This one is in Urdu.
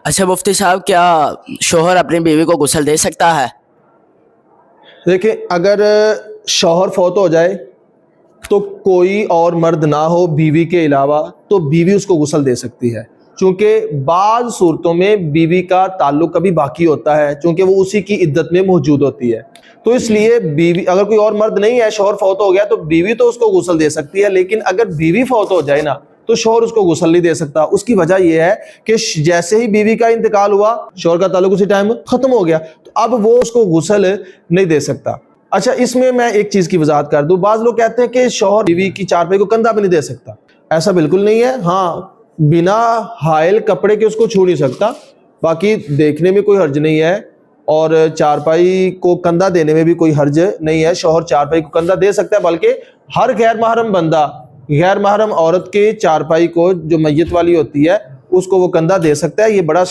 اچھا مفتی صاحب، کیا شوہر اپنی بیوی کو غسل دے سکتا ہے؟ دیکھیں، اگر شوہر فوت ہو جائے تو کوئی اور مرد نہ ہو بیوی کے علاوہ تو بیوی اس کو غسل دے سکتی ہے، چونکہ بعض صورتوں میں بیوی کا تعلق کبھی باقی ہوتا ہے، چونکہ وہ اسی کی عدت میں موجود ہوتی ہے، تو اس لیے بیوی، اگر کوئی اور مرد نہیں ہے، شوہر فوت ہو گیا تو بیوی تو اس کو غسل دے سکتی ہے، لیکن اگر بیوی فوت ہو جائے نا تو شوہر اس کو غسل نہیں دے سکتا۔ اس کی وجہ یہ ہے کہ جیسے ہی بیوی کا انتقال ہوا، شوہر کا تعلق اسی ٹائم ختم ہو گیا، تو اب وہ اس کو غسل نہیں دے سکتا۔ اچھا، اس میں ایک چیز کی وضاحت کر دوں، بعض لوگ کہتے ہیں کہ شوہر بیوی کی چارپائی کو کندھا بھی نہیں دے سکتا۔ ایسا بالکل نہیں ہے، ہاں بنا حائل کپڑے کے اس کو چھو نہیں سکتا، باقی دیکھنے میں کوئی حرج نہیں ہے، اور چارپائی کو کندھا دینے میں بھی کوئی حرج نہیں ہے، شوہر چارپائی کو کندھا دے سکتا ہے، بلکہ ہر غیر محرم بندہ غیر محرم عورت کے چارپائی کو جو میت والی ہوتی ہے اس کو وہ کندھا دے سکتا ہے۔ یہ بڑا